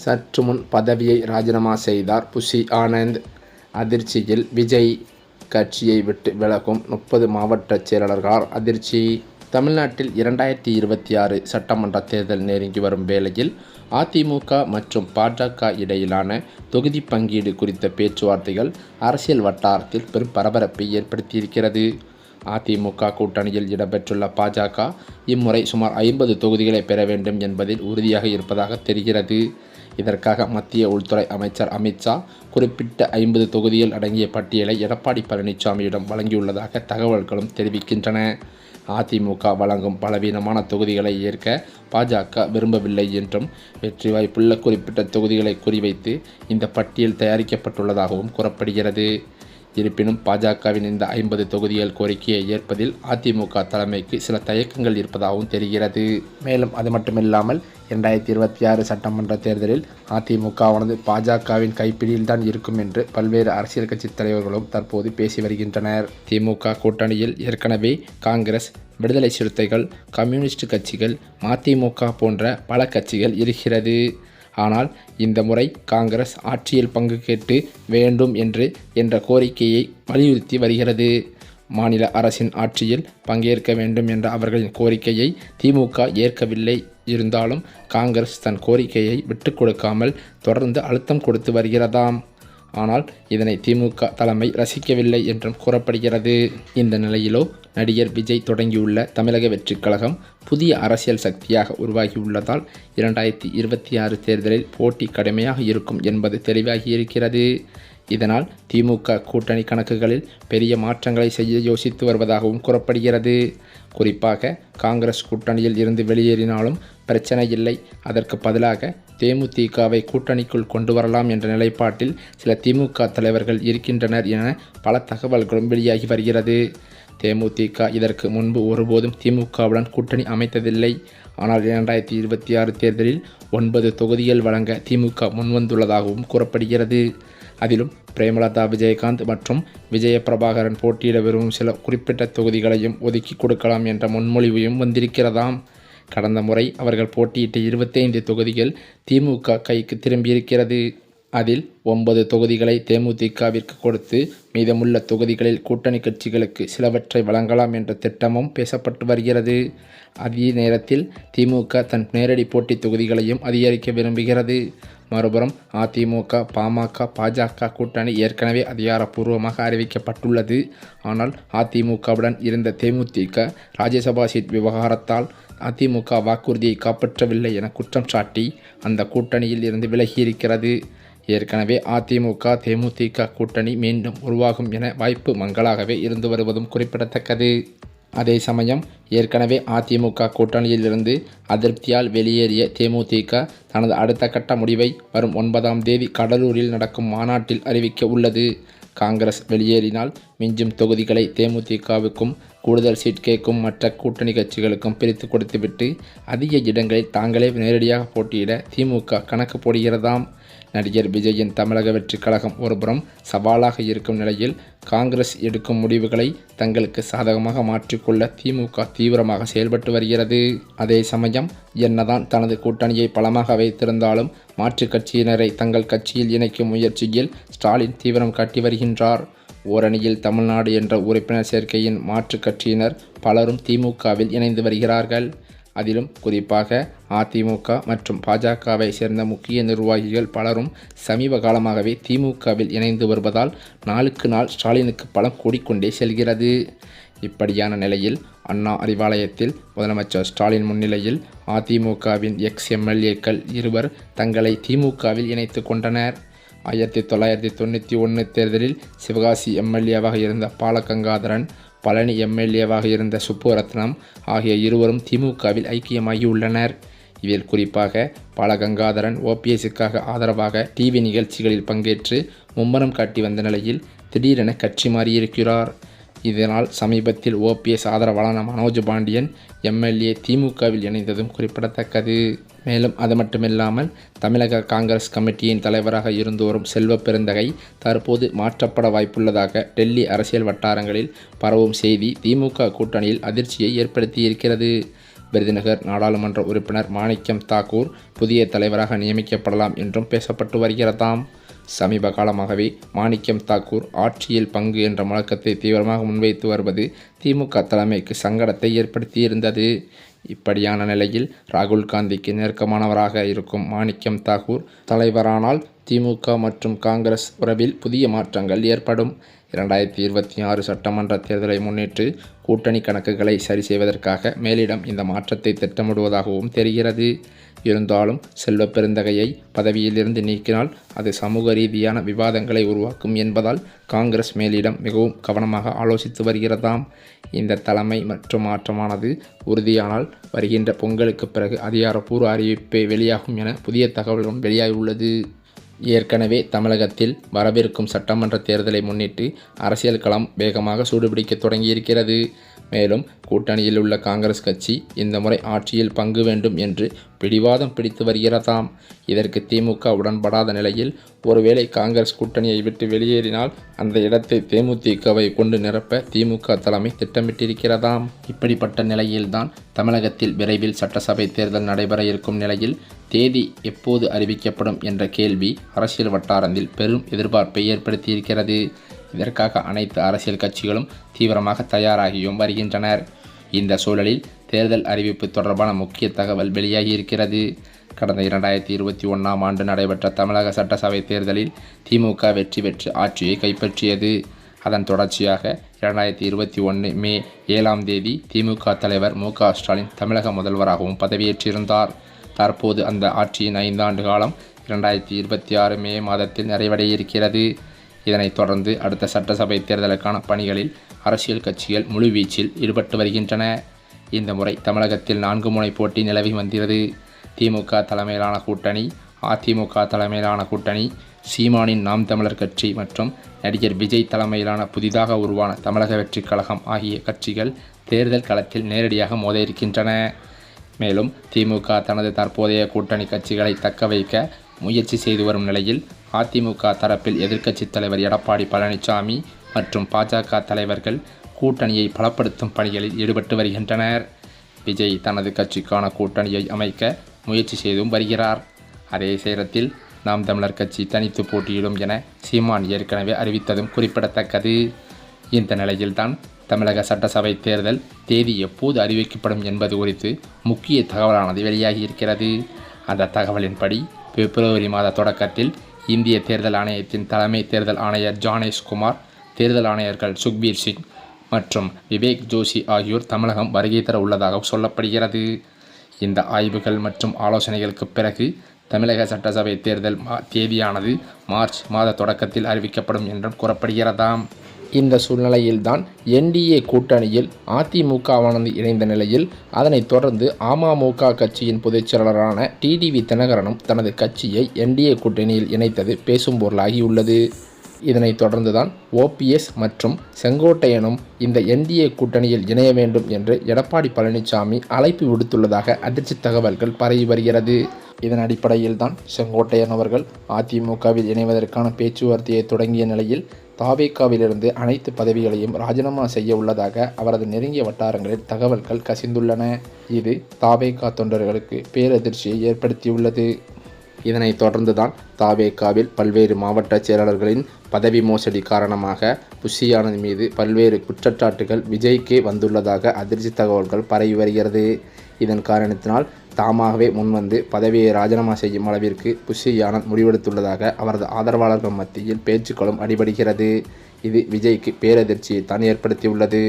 சற்று முன் பதவியை ராஜினாமா செய்தார் புஷி ஆனந்த். அதிர்ச்சியில் விஜய், கட்சியை விட்டு விலகும் 30 மாவட்ட செயலாளர்களால் அதிர்ச்சி. தமிழ்நாட்டில் 2026 சட்டமன்ற தேர்தல் நெருங்கி வரும் வேளையில் அதிமுக மற்றும் பாஜக இடையிலான தொகுதி பங்கீடு குறித்த பேச்சுவார்த்தைகள் அரசியல் வட்டாரத்தில் பெரும் பரபரப்பை ஏற்படுத்தியிருக்கிறது. அதிமுக கூட்டணியில் இடம்பெற்றுள்ள பாஜக இம்முறை சுமார் 50 தொகுதிகளை பெற வேண்டும் என்பதில் உறுதியாக இருப்பதாக தெரிகிறது. இதற்காக மத்திய உள்துறை அமைச்சர் அமித்ஷா குறிப்பிட்ட 50 தொகுதிகள் அடங்கிய பட்டியலை எடப்பாடி பழனிசாமியிடம் வழங்கியுள்ளதாக தகவல்களும் தெரிவிக்கின்றன. அதிமுக வழங்கும் பலவீனமான தொகுதிகளை ஏற்க பாஜக விரும்பவில்லை என்றும், வெற்றி வாய்ப்புள்ள குறிப்பிட்ட தொகுதிகளை குறிவைத்து இந்த பட்டியல் தயாரிக்கப்பட்டுள்ளதாகவும் கூறப்படுகிறது. இருப்பினும் பாஜகவின் இந்த 50 தொகுதிகள் கோரிக்கையை ஏற்பதில் அதிமுக தலைமைக்கு சில தயக்கங்கள் இருப்பதாகவும் தெரிகிறது. மேலும் அது மட்டுமில்லாமல் 2026 சட்டமன்ற தேர்தலில் அதிமுகவானது பாஜகவின் கைப்பிடியில்தான் இருக்கும் என்று பல்வேறு அரசியல் கட்சி தலைவர்களும் தற்போது பேசி வருகின்றனர். திமுக கூட்டணியில் ஏற்கனவே காங்கிரஸ், விடுதலை சிறுத்தைகள், கம்யூனிஸ்ட் கட்சிகள், மதிமுக போன்ற பல கட்சிகள் இருக்கிறது. ஆனால் இந்த முறை காங்கிரஸ் ஆட்சியில் பங்கு கேட்டு வேண்டும் என்ற கோரிக்கையை வலியுறுத்தி வருகிறது. மாநில அரசின் ஆட்சியில் பங்கேற்க வேண்டும் என்ற அவர்களின் கோரிக்கையை திமுக ஏற்கவில்லை. இருந்தாலும் காங்கிரஸ் தன் கோரிக்கையை விட்டுக் கொடுக்காமல் தொடர்ந்து அழுத்தம் கொடுத்து வருகிறதாம். ஆனால் இதனை திமுக தலைமை ரசிக்கவில்லை என்றும் கூறப்படுகிறது. இந்த நிலையிலோ நடிகர் விஜய் தொடங்கியுள்ள தமிழக வெற்றிக் கழகம் புதிய அரசியல் சக்தியாக உருவாகியுள்ளதால் 2026 தேர்தலில் போட்டி கடுமையாக இருக்கும் என்பது தெளிவாகியிருக்கிறது. இதனால் திமுக கூட்டணி கணக்குகளில் பெரிய மாற்றங்களை செய்ய யோசித்து வருவதாகவும் கூறப்படுகிறது. குறிப்பாக காங்கிரஸ் கூட்டணியில் இருந்து வெளியேறினாலும் பிரச்சனை இல்லை, அதற்கு பதிலாக தேமுதிகவை கூட்டணிக்குள் கொண்டு வரலாம் என்ற நிலைப்பாட்டில் சில திமுக தலைவர்கள் இருக்கின்றனர் என பல தகவல்களும் வெளியாகி வருகிறது. தேமுதிக இதற்கு முன்பு ஒருபோதும் திமுகவுடன் கூட்டணி அமைத்ததில்லை. ஆனால் 2026 தேர்தலில் 9 தொகுதிகள் வழங்க திமுக முன்வந்துள்ளதாகவும் கூறப்படுகிறது. அதிலும் பிரேமலதா விஜயகாந்த் மற்றும் விஜயபிரபாகரன் போட்டியிட விரும்பும் சில குறிப்பிட்ட தொகுதிகளையும் ஒதுக்கி கொடுக்கலாம் என்ற முன்மொழிவையும் வந்திருக்கிறதாம். கடந்த முறை அவர்கள் போட்டியிட்ட 25 தொகுதிகள் திமுக கைக்கு திரும்பியிருக்கிறது. அதில் 9 தொகுதிகளை தேமுதிகவிற்கு கொடுத்து மீதமுள்ள தொகுதிகளில் கூட்டணி கட்சிகளுக்கு சிலவற்றை வழங்கலாம் என்ற திட்டமும் பேசப்பட்டு வருகிறது. அதே நேரத்தில் திமுக தன் நேரடி போட்டி தொகுதிகளையும் அதிகரிக்க விரும்புகிறது. மறுபுறம் அதிமுக, பாமக, பாஜக கூட்டணி ஏற்கனவே அதிகாரப்பூர்வமாக அறிவிக்கப்பட்டுள்ளது. ஆனால் அதிமுகவுடன் இருந்த தேமுதிக ராஜ்யசபா சீட் விவகாரத்தால் அதிமுக வாக்குறுதியை காப்பாற்றவில்லை என குற்றம் சாட்டி அந்த கூட்டணியில் இருந்து விலகியிருக்கிறது. ஏற்கனவே அதிமுக தேமுதிக கூட்டணி மீண்டும் உருவாகும் என வாய்ப்பு மங்கலாகவே இருந்து வருவதும் குறிப்பிடத்தக்கது. அதே சமயம் ஏற்கனவே அதிமுக கூட்டணியில் இருந்து அதிருப்தியால் வெளியேறிய தேமுதிக தனது அடுத்த கட்ட முடிவை வரும் 9ஆம் தேதி கடலூரில் நடக்கும் மாநாட்டில் அறிவிக்க உள்ளது. காங்கிரஸ் வெளியேறினால் மிஞ்சும் தொகுதிகளை தேமுதிகவுக்கும், கூடுதல் சீட் கேட்கும் மற்ற கூட்டணி கட்சிகளுக்கும் பிரித்து கொடுத்துவிட்டு அதிக இடங்களில் தாங்களே நேரடியாக போட்டியிட திமுக கணக்கு போடுகிறதாம். நடிகர் விஜயின் தமிழக வெற்றிக் கழகம் ஒருபுறம் சவாலாக இருக்கும் நிலையில் காங்கிரஸ் எடுக்கும் முடிவுகளை தங்களுக்கு சாதகமாக மாற்றிக்கொள்ள திமுக தீவிரமாக செயல்பட்டு வருகிறது. அதே சமயம் என்னதான் தனது கூட்டணியை பலமாக வைத்திருந்தாலும் மாற்றுக் கட்சியினரை தங்கள் கட்சியில் இணைக்கும் முயற்சியில் ஸ்டாலின் தீவிரம் காட்டி வருகின்றார். ஓரணியில் தமிழ்நாடு என்ற உறுப்பினர் சேர்க்கையின் மாற்றுக் கட்சியினர் பலரும் திமுகவில் இணைந்து வருகிறார்கள். அதிலும் குறிப்பாக அதிமுக மற்றும் பாஜகவை சேர்ந்த முக்கிய நிர்வாகிகள் பலரும் சமீப காலமாகவே திமுகவில் இணைந்து வருவதால் நாளுக்கு நாள் ஸ்டாலினுக்கு பலம் கூடிக்கொண்டே செல்கிறது. இப்படியான நிலையில் அண்ணா அறிவாலயத்தில் முதலமைச்சர் ஸ்டாலின் முன்னிலையில் அதிமுகவின் எக்ஸ்-எம்எல்ஏக்கள் இருவர் தங்களை திமுகவில் இணைத்து கொண்டனர். 1991 தேர்தலில் சிவகாசி எம்எல்ஏவாக இருந்த பாலகங்காதரன், பழனி எம்எல்ஏவாக இருந்த சுப்புரத்னம் ஆகிய இருவரும் திமுகவில் ஐக்கியமாகியுள்ளனர். இதில் குறிப்பாக பாலகங்காதரன் ஓபிஎஸ்ஸுக்காக ஆதரவாக டிவி நிகழ்ச்சிகளில் பங்கேற்று மும்முரம் காட்டி வந்த நிலையில் திடீரென கட்சி மாறியிருக்கிறார். இதனால் சமீபத்தில் ஓபிஎஸ் ஆதரவாளரான மனோஜ் பாண்டியன் எம்எல்ஏ திமுகவில் இணைந்ததும் குறிப்பிடத்தக்கது. மேலும் அது மட்டுமில்லாமல் தமிழக காங்கிரஸ் கமிட்டியின் தலைவராக இருந்து வரும் செல்வ பெருந்தகை தற்போது மாற்றப்பட வாய்ப்புள்ளதாக டெல்லி அரசியல் வட்டாரங்களில் பரவும் செய்தி திமுக கூட்டணியில் அதிர்ச்சியை ஏற்படுத்தியிருக்கிறது. விருதுநகர் நாடாளுமன்ற உறுப்பினர் மாணிக்கம் தாக்கூர் புதிய தலைவராக நியமிக்கப்படலாம் என்றும் பேசப்பட்டு வருகிறதாம். சமீப காலமாகவே மாணிக்கம் தாக்கூர் ஆட்சியில் பங்கு என்ற முழக்கத்தை தீவிரமாக முன்வைத்து வருவது திமுக தலைமைக்கு சங்கடத்தை ஏற்படுத்தியிருந்தது. இப்படியான நிலையில் ராகுல் காந்திக்கு நெருக்கமானவராக இருக்கும் மாணிக்கம் தாக்கூர் தலைவரானால் திமுக மற்றும் காங்கிரஸ் உறவில் புதிய மாற்றங்கள் ஏற்படும். 2026 சட்டமன்ற தேர்தலை முன்னிட்டு கூட்டணி கணக்குகளை சரி செய்வதற்காக மேலிடம் இந்த மாற்றத்தை திட்டமிடுவதாகவும் தெரிகிறது. இருந்தாலும் செல்வ பெருந்தகையை பதவியிலிருந்து நீக்கினால் அது சமூக ரீதியான விவாதங்களை உருவாக்கும் என்பதால் காங்கிரஸ் மேலிடம் மிகவும் கவனமாக ஆலோசித்து வருகிறதாம். இந்த தலைமை மற்றும் மாற்றமானது உறுதியானால் வருகின்ற பொங்கலுக்கு பிறகு அதிகாரப்பூர்வ அறிவிப்பே வெளியாகும் என புதிய தகவல்களும் வெளியாகியுள்ளது. ஏற்கனவே தமிழகத்தில் வரவிருக்கும் சட்டமன்ற தேர்தலை முன்னிட்டு அரசியல் களம் வேகமாக சூடுபிடிக்க தொடங்கியிருக்கிறது. மேலும் கூட்டணியில் உள்ள காங்கிரஸ் கட்சி இந்த முறை ஆட்சியில் பங்கு வேண்டும் என்று பிடிவாதம் பிடித்து வருகிறதாம். இதற்கு திமுக உடன்படாத நிலையில் ஒருவேளை காங்கிரஸ் கூட்டணியை விட்டு வெளியேறினால் அந்த இடத்தை தேமுதிகவை கொண்டு நிரப்ப திமுக தலைமை திட்டமிட்டிருக்கிறதாம். இப்படிப்பட்ட நிலையில்தான் தமிழகத்தில் விரைவில் சட்டசபை தேர்தல் நடைபெற இருக்கும் நிலையில் தேதி எப்போது அறிவிக்கப்படும் என்ற கேள்வி அரசியல் வட்டாரத்தில் பெரும் எதிர்பார்ப்பை ஏற்படுத்தியிருக்கிறது. இதற்காக அனைத்து அரசியல் கட்சிகளும் தீவிரமாக தயாராகியும் வருகின்றனர். இந்த சூழலில் தேர்தல் அறிவிப்பு தொடர்பான முக்கிய தகவல் வெளியாகியிருக்கிறது. கடந்த 2021ஆம் ஆண்டு நடைபெற்ற தமிழக சட்டசபை தேர்தலில் திமுக வெற்றி பெற்று ஆட்சியை கைப்பற்றியது. அதன் தொடர்ச்சியாக 2021 மே 7ஆம் தேதி திமுக தலைவர் மு.க. ஸ்டாலின் தமிழக முதல்வராகவும் பதவியேற்றிருந்தார். தற்போது அந்த ஆட்சியின் 5 ஆண்டு காலம் 2026 மே மாதத்தில் நிறைவடைய இருக்கிறது. இதனைத் தொடர்ந்து அடுத்த சட்டசபை தேர்தலுக்கான பணிகளில் அரசியல் கட்சிகள் முழுவீச்சில் ஈடுபட்டு வருகின்றன. இந்த முறை தமிழகத்தில் 4 முனை போட்டி நிலவி வந்தது. திமுக தலைமையிலான கூட்டணி, அதிமுக தலைமையிலான கூட்டணி, சீமானின் நாம் தமிழர் கட்சி மற்றும் நடிகர் விஜய் தலைமையிலான புதிதாக உருவான தமிழக வெற்றிக் கழகம் ஆகிய கட்சிகள் தேர்தல் களத்தில் நேரடியாக மோத இருக்கின்றன. மேலும் திமுக தனது தற்போதைய கூட்டணி கட்சிகளை தக்க வைக்க முயற்சி செய்து வரும் நிலையில் அதிமுக தரப்பில் எதிர்க்கட்சித் தலைவர் எடப்பாடி பழனிசாமி மற்றும் பாஜக தலைவர்கள் கூட்டணியை பலப்படுத்தும் பணிகளில் ஈடுபட்டு வருகின்றனர். விஜய் தனது கட்சிக்கான கூட்டணியை அமைக்க முயற்சி செய்தும் வருகிறார். அதே நேரத்தில் நாம் தமிழர் கட்சி தனித்து போட்டியிடும் என சீமான் ஏற்கனவே அறிவித்ததும் குறிப்பிடத்தக்கது. இந்த நிலையில்தான் தமிழக சட்டசபை தேர்தல் தேதி எப்போது அறிவிக்கப்படும் என்பது குறித்து முக்கிய தகவலானது வெளியாகியிருக்கிறது. அந்த தகவலின்படி பிப்ரவரி மாத தொடக்கத்தில் இந்திய தேர்தல் ஆணையத்தின் தலைமை தேர்தல் ஆணையர் ஜானேஷ்குமார், தேர்தல் ஆணையர்கள் சுக்பீர் சிங் மற்றும் விவேக் ஜோஷி ஆகியோர் தமிழகம் வருகை தர உள்ளதாக சொல்லப்படுகிறது. இந்த ஆய்வுகள் மற்றும் ஆலோசனைகளுக்கு பிறகு தமிழக சட்டசபை தேர்தல் தேதியானது மார்ச் மாத தொடக்கத்தில் அறிவிக்கப்படும் என்றும் கூறப்படுகிறதாம். இந்த சூழ்நிலையில்தான் என்டிஏ கூட்டணியில் அதிமுகவானது இணைந்த நிலையில் அதனைத் தொடர்ந்து அமமுக கட்சியின் பொதுச் செயலாளரான டிடிவி தினகரனும் தனது கட்சியை என்டிஏ கூட்டணியில் இணைத்தது பேசும் பொருளாகியுள்ளது. இதனைத் தொடர்ந்துதான் ஓபிஎஸ் மற்றும் செங்கோட்டையனும் இந்த என்டிஏ கூட்டணியில் இணைய வேண்டும் என்று எடப்பாடி பழனிசாமி அழைப்பு விடுத்துள்ளதாக அதிர்ச்சி தகவல்கள் பரவி வருகிறது. இதன் அடிப்படையில் தான் செங்கோட்டையன் அவர்கள் அதிமுகவில் இணைவதற்கான பேச்சுவார்த்தையை தொடங்கிய நிலையில் தாவேகாவிலிருந்து அனைத்து பதவிகளையும் ராஜினாமா செய்ய உள்ளதாக அவரது நெருங்கிய வட்டாரங்களில் தகவல்கள் கசிந்துள்ளன. இது தாவேகா தொண்டர்களுக்கு பேரதிர்ச்சியை ஏற்படுத்தியுள்ளது. இதனைத் தொடர்ந்துதான் தாவேகாவில் பல்வேறு மாவட்ட செயலாளர்களின் பதவி மோசடி காரணமாக புஷி ஆனந்த் மீது பல்வேறு குற்றச்சாட்டுகள் விஜய்க்கே வந்துள்ளதாக அதிர்ச்சி தகவல்கள் பரவி வருகிறது. இதன் காரணத்தினால் தாமாகவே முன்வந்து பதவியை ராஜினாமா செய்யும் அளவிற்கு புஷி ஆனந்த் முடிவெடுத்துள்ளதாக அவரது ஆதரவாளர்கள் மத்தியில் பேச்சுக்களும் அடிபடுகிறது. இது விஜய்க்கு பேரதிர்ச்சியை தான் ஏற்படுத்தியுள்ளது.